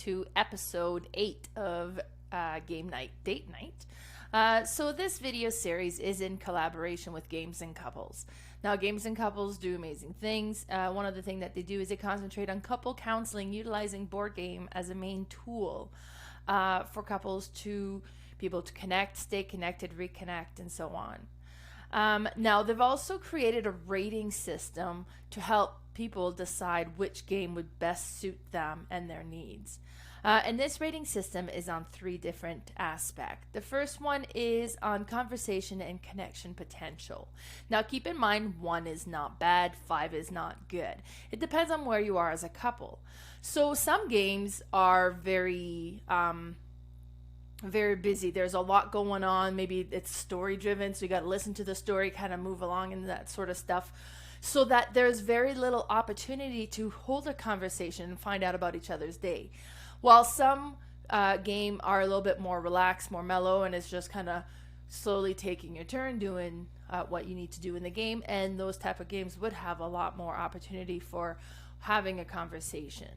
to episode 8 of Game Night Date Night. So this video series is in collaboration with Games and Couples. Now, Games and Couples do amazing things. One of the things that they do is they concentrate on couple counseling, utilizing board game as a main tool for couples to be able to connect, stay connected, reconnect, and so on. Now, they've also created a rating system to help people decide which game would best suit them and their needs. And this rating system is on 3 different aspects. The first one is on conversation and connection potential. Now, keep in mind, 1 is not bad, 5 is not good. It depends on where you are as a couple. So some games are very busy. There's a lot going on. Maybe it's story driven, so you got to listen to the story, kind of move along and that sort of stuff, so that there's very little opportunity to hold a conversation and find out about each other's day. While some game are a little bit more relaxed, more mellow, and it's just kind of slowly taking your turn doing what you need to do in the game, and those type of games would have a lot more opportunity for having a conversation.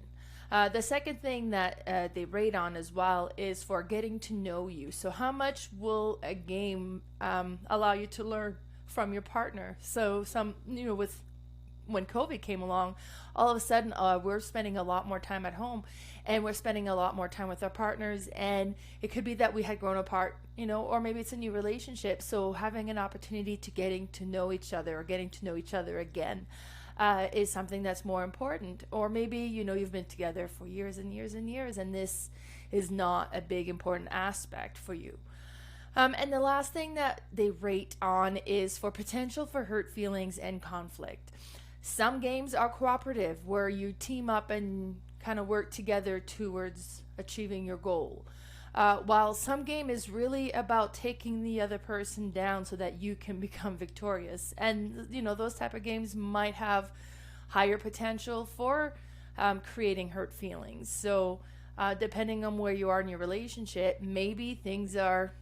The second thing that they rate on as well is for getting to know you. So how much will a game allow you to learn from your partner? So when COVID came along, all of a sudden we're spending a lot more time at home, and we're spending a lot more time with our partners, and it could be that we had grown apart, or maybe it's a new relationship. So having an opportunity to getting to know each other, or getting to know each other again, is something that's more important. Or maybe you've been together for years and years and years, and this is not a big important aspect for you. And the last thing that they rate on is for potential for hurt feelings and conflict. Some games are cooperative, where you team up and kind of work together towards achieving your goal. While some game is really about taking the other person down so that you can become victorious. And, those type of games might have higher potential for creating hurt feelings. So depending on where you are in your relationship, maybe things are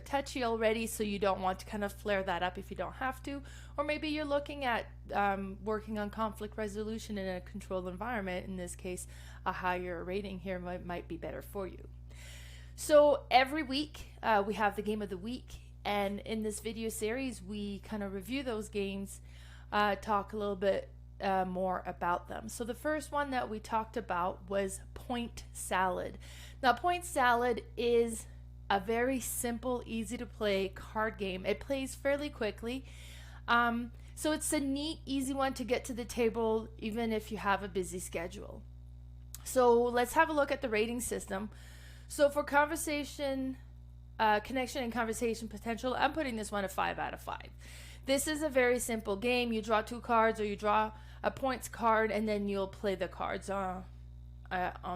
touchy already, so you don't want to kind of flare that up if you don't have to. Or maybe you're looking at working on conflict resolution in a controlled environment. In this case, a higher rating here might be better for you. So every week we have the game of the week, and in this video series we kind of review those games, talk a little bit more about them. So the first one that we talked about was Point Salad. Now, Point Salad is a very simple, easy to play card game. It plays fairly quickly. So it's a neat, easy one to get to the table, even if you have a busy schedule. So let's have a look at the rating system. So for conversation, connection and conversation potential, I'm putting this one a 5 out of 5. This is a very simple game. You draw 2 cards, or you draw a points card, and then you'll play the cards on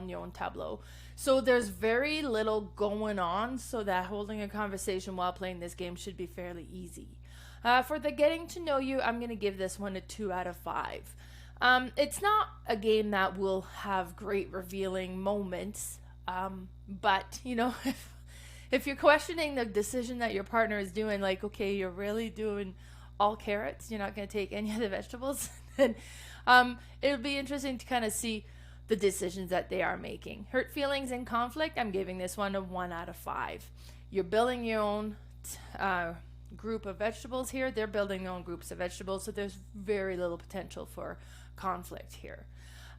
your own tableau. So there's very little going on, so that holding a conversation while playing this game should be fairly easy. For the getting to know you, I'm going to give this one a 2 out of 5. It's not a game that will have great revealing moments, but if you're questioning the decision that your partner is doing, like, okay, you're really doing all carrots, you're not going to take any of the vegetables, then it'll be interesting to kind of see the decisions that they are making. Hurt feelings and conflict, I'm giving this one a 1 out of 5. You're building your own group of vegetables here. They're building their own groups of vegetables, so there's very little potential for conflict here.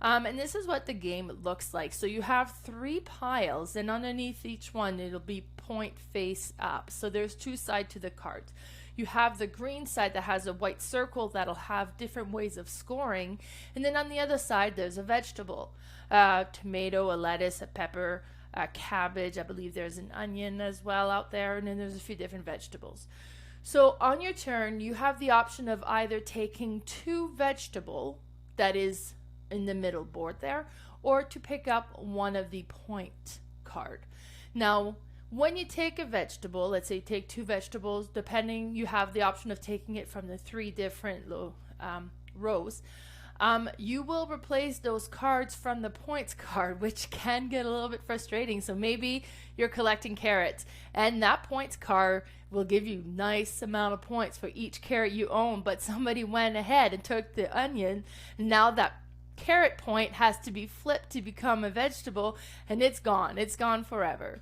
And this is what the game looks like. So you have 3 piles, and underneath each one it'll be point face up. So there's 2 sides to the cards. You have the green side that has a white circle that'll have different ways of scoring, and then on the other side there's a vegetable, tomato, a lettuce, a pepper, a cabbage. I believe there's an onion as well out there, and then there's a few different vegetables. So on your turn, you have the option of either taking 2 vegetable that is in the middle board there, or to pick up one of the point card. Now, when you take a vegetable, let's say you take 2 vegetables, depending, you have the option of taking it from the 3 different rows. You will replace those cards from the points card, which can get a little bit frustrating. So maybe you're collecting carrots, and that points card will give you nice amount of points for each carrot you own, but somebody went ahead and took the onion. Now that carrot point has to be flipped to become a vegetable, and it's gone forever.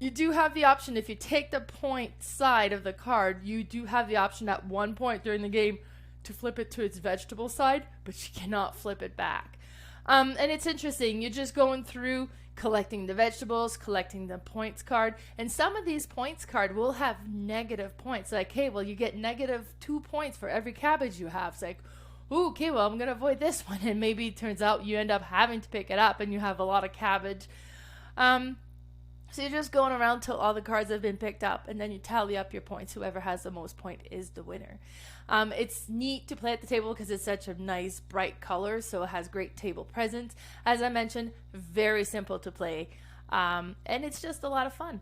You do have the option, if you take the point side of the card, you do have the option at one point during the game to flip it to its vegetable side, but you cannot flip it back. And it's interesting, you're just going through collecting the vegetables, collecting the points card, and some of these points card will have negative points. Like, hey, well, you get -2 points for every cabbage you have. It's like, ooh, okay, well, I'm going to avoid this one. And maybe it turns out you end up having to pick it up and you have a lot of cabbage. So you're just going around till all the cards have been picked up, and then you tally up your points. Whoever has the most point is the winner. It's neat to play at the table because it's such a nice, bright color, so it has great table presence. As I mentioned, very simple to play, and it's just a lot of fun.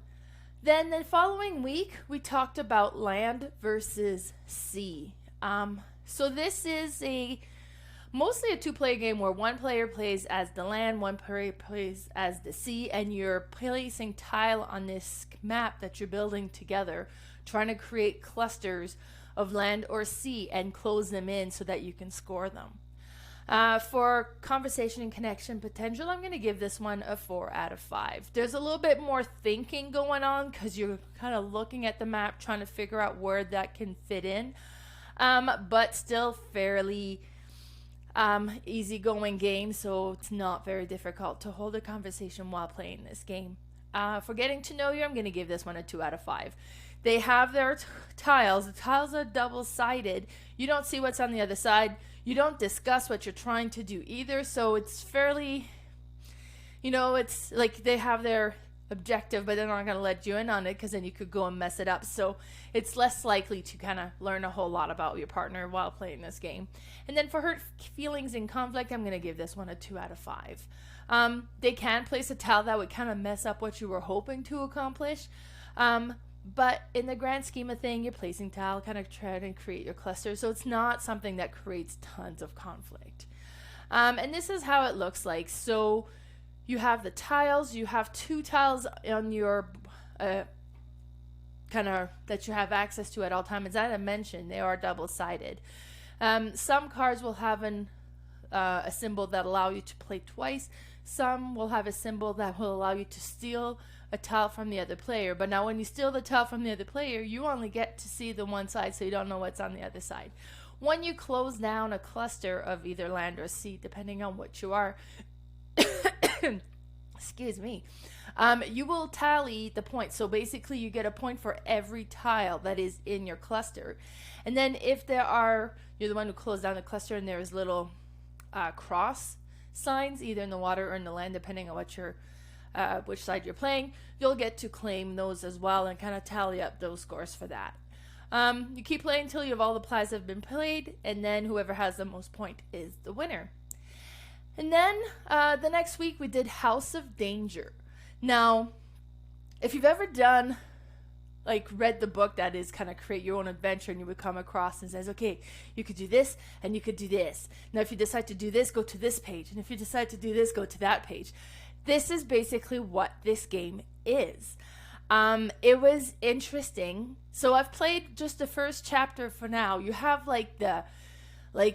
Then the following week, we talked about land versus sea. So this is mostly a two-player game where one player plays as the land, one player plays as the sea, and you're placing tile on this map that you're building together, trying to create clusters of land or sea and close them in so that you can score them. For conversation and connection potential, I'm going to give this one a 4 out of 5. There's a little bit more thinking going on because you're kind of looking at the map, trying to figure out where that can fit in, but still fairly easygoing game, so it's not very difficult to hold a conversation while playing this game. For getting to know you, I'm going to give this one a 2 out of 5. They have their tiles. The tiles are double-sided. You don't see what's on the other side. You don't discuss what you're trying to do either, so it's fairly, it's like they have their objective, but they're not going to let you in on it because then you could go and mess it up. So it's less likely to kind of learn a whole lot about your partner while playing this game. And then for hurt feelings and conflict, I'm going to give this one a 2 out of 5. They can place a tile that would kind of mess up what you were hoping to accomplish. But in the grand scheme of thing, you're placing tile, kind of trying to create your cluster. So it's not something that creates tons of conflict. And this is how it looks like. So you have the tiles. You have 2 tiles on your kind of that you have access to at all times. As I mentioned, they are double-sided. Some cards will have a symbol that allow you to play twice. Some will have a symbol that will allow you to steal a tile from the other player. But now when you steal the tile from the other player, you only get to see the one side, so you don't know what's on the other side. When you close down a cluster of either land or sea, depending on what you are, excuse me, you will tally the points. So basically you get a point for every tile that is in your cluster. And then if you're the one who closed down the cluster and there's little cross signs either in the water or in the land, depending on which side you're playing, you'll get to claim those as well and kind of tally up those scores for that. You keep playing until you have all the pies have been played, and then whoever has the most point is the winner. And then the next week we did House of Danger. Now, if you've ever read the book that is kind of create your own adventure, and you would come across and says, okay, you could do this and you could do this. Now, if you decide to do this, go to this page. And if you decide to do this, go to that page. This is basically what this game is. It was interesting. So I've played just the first chapter for now. You have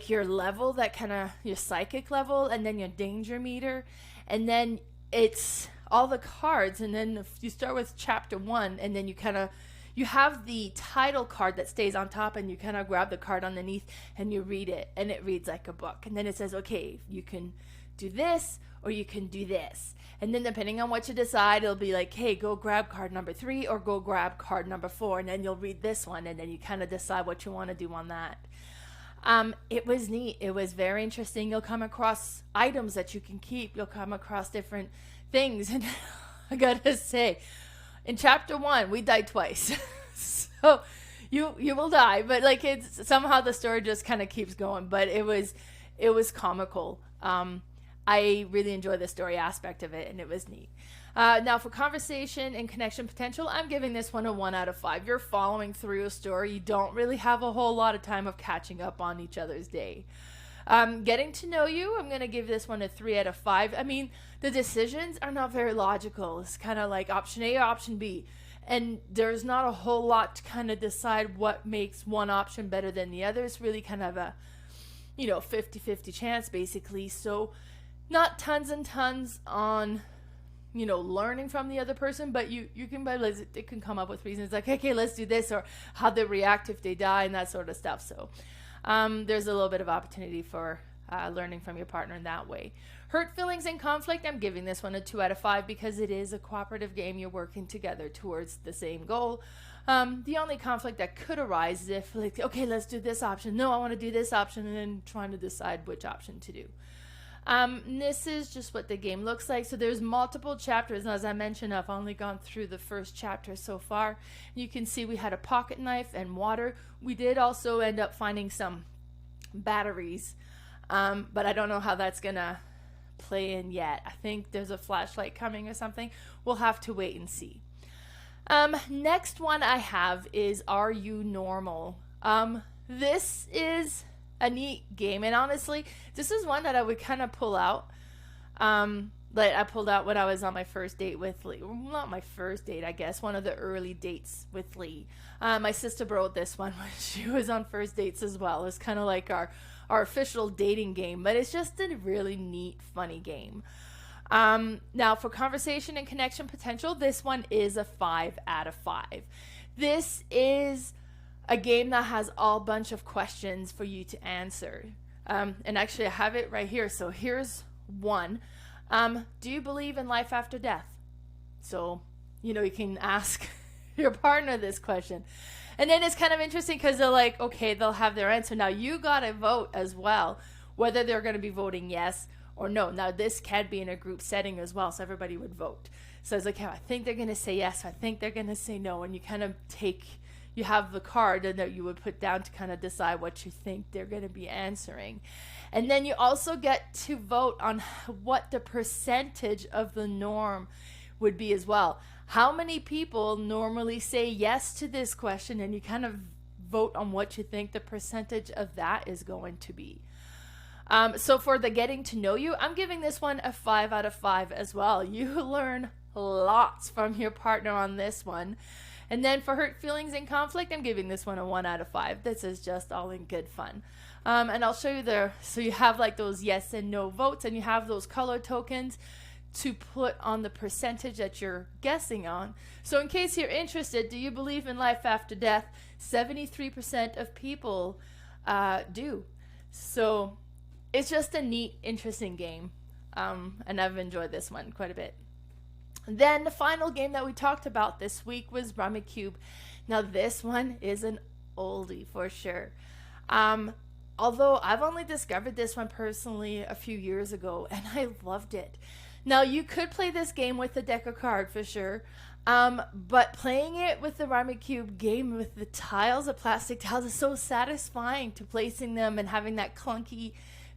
your level, that kind of your psychic level, and then your danger meter, and then it's all the cards. And then if you start with chapter 1, and then you have the title card that stays on top, and you kind of grab the card underneath and you read it, and it reads like a book. And then it says, okay, you can do this or you can do this. And then depending on what you decide, it'll be like, hey, go grab card number 3 or go grab card number 4, and then you'll read this one, and then you kind of decide what you want to do on that. It was neat. It was very interesting. You'll come across items that you can keep. You'll come across different things. And I gotta say, in chapter 1, we died twice. So you will die, but it's somehow the story just kind of keeps going. But it was comical. I really enjoyed the story aspect of it, and it was neat. Now, for conversation and connection potential, I'm giving this one a 1 out of 5. You're following through a story. You don't really have a whole lot of time of catching up on each other's day. Getting to know you, I'm going to give this one a 3 out of 5. I mean, the decisions are not very logical. It's kind of like option A or option B. And there's not a whole lot to kind of decide what makes one option better than the other. It's really kind of 50-50 chance basically. So not tons and tons on, learning from the other person, but you can, it can come up with reasons like, okay, let's do this, or how they react if they die and that sort of stuff. So there's a little bit of opportunity for learning from your partner in that way. Hurt feelings and conflict, I'm giving this one a 2 out of 5 because it is a cooperative game. You're working together towards the same goal. The only conflict that could arise is if, like, okay, let's do this option. No, I want to do this option, and then trying to decide which option to do. This is just what the game looks like. So there's multiple chapters, and as I mentioned, I've only gone through the first chapter so far. You can see we had a pocket knife and water. We did also end up finding some batteries, but I don't know how that's gonna play in yet. I think there's a flashlight coming or something. We'll have to wait and see. Next one I have is Are You Normal? This is a neat game, and honestly, this is one that I would kind of pull out. Like I pulled out when I was on my first date with Lee. Well, not my first date, I guess. One of the early dates with Lee. My sister borrowed this one when she was on first dates as well. It's kind of like our official dating game, but it's just a really neat, funny game. Now for conversation and connection potential, this one is a 5 out of 5. This is a game that has all bunch of questions for you to answer. And actually I have it right here. So here's one. Do you believe in life after death? So, you can ask your partner this question. And then it's kind of interesting because they're like, okay, they'll have their answer. Now you got to vote as well, whether they're going to be voting yes or no. Now this can be in a group setting as well, so everybody would vote. So it's like, I think they're going to say yes. I think they're going to say no. And you kind of you have the card that you would put down to kind of decide what you think they're going to be answering. And then you also get to vote on what the percentage of the norm would be as well. How many people normally say yes to this question, and you kind of vote on what you think the percentage of that is going to be. So for the getting to know you, I'm giving this one a 5 out of 5 as well. You learn lots from your partner on this one. And then for hurt feelings and conflict, I'm giving this one a 1 out of 5. This is just all in good fun. And I'll show you so you have like those yes and no votes, and you have those color tokens to put on the percentage that you're guessing on. So in case you're interested, do you believe in life after death? 73% of people do. So it's just a neat, interesting game. And I've enjoyed this one quite a bit. Then the final game that we talked about this week was Rummikub. Now this one is an oldie for sure. Although I've only discovered this one personally a few years ago, and I loved it. Now you could play this game with a deck of cards for sure, but playing it with the Rummikub game with the tiles, the plastic tiles, is so satisfying to placing them and having that clunky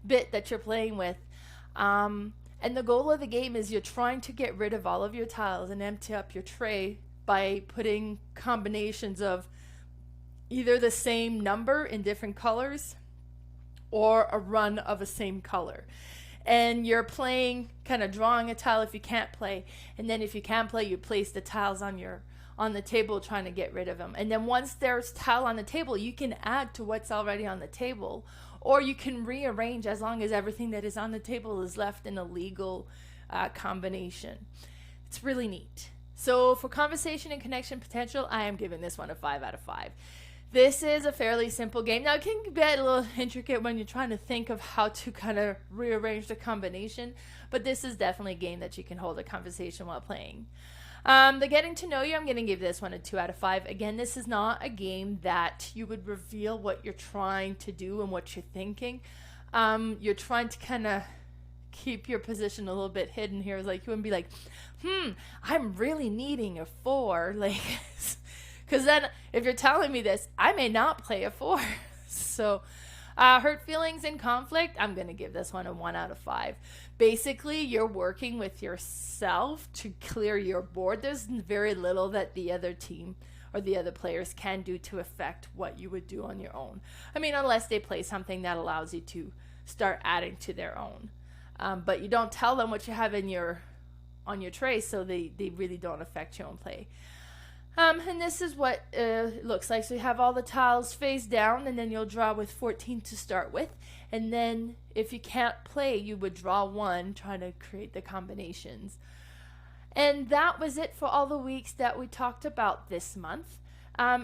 bit that you're playing with. And the goal of the game is you're trying to get rid of all of your tiles and empty up your tray by putting combinations of either the same number in different colors or a run of a same color. And you're playing, kind of drawing a tile if you can't play. And then if you can play, you place the tiles on the table trying to get rid of them. And then once there's tile on the table, you can add to what's already on the table. Or you can rearrange as long as everything that is on the table is left in a legal combination. It's really neat. So for conversation and connection potential, I am giving this one a 5 out of 5. This is a fairly simple game. Now it can get a little intricate when you're trying to think of how to kind of rearrange the combination, but this is definitely a game that you can hold a conversation while playing. The getting to know you, I'm going to give this one a 2 out of 5. Again, this is not a game that you would reveal what you're trying to do and what you're thinking. You're trying to kind of keep your position a little bit hidden here. Like you wouldn't be like, I'm really needing a 4. Like, because then if you're telling me this, I may not play a 4. So hurt feelings and conflict, I'm going to give this one a 1 out of 5. Basically, you're working with yourself to clear your board. There's very little that the other team or the other players can do to affect what you would do on your own. I mean, unless they play something that allows you to start adding to their own. But you don't tell them what you have on your tray, so they really don't affect your own play. And this is what it looks like. So you have all the tiles face down, and then you'll draw with 14 to start with. And then if you can't play, you would draw one, trying to create the combinations. And that was it for all the weeks that we talked about this month.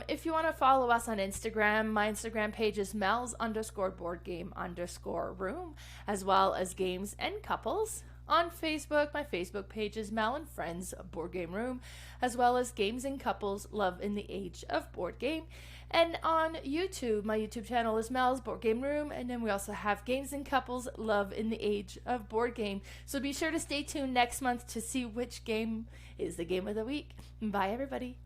If you want to follow us on Instagram, my Instagram page is Mel's_boardgame_room, as well as Games and Couples. On Facebook, my Facebook page is Mel and Friends Board Game Room, as well as Games and Couples Love in the Age of Board Game. And on YouTube, my YouTube channel is Mel's Board Game Room, and then we also have Games and Couples Love in the Age of Board Game. So be sure to stay tuned next month to see which game is the game of the week. Bye, everybody.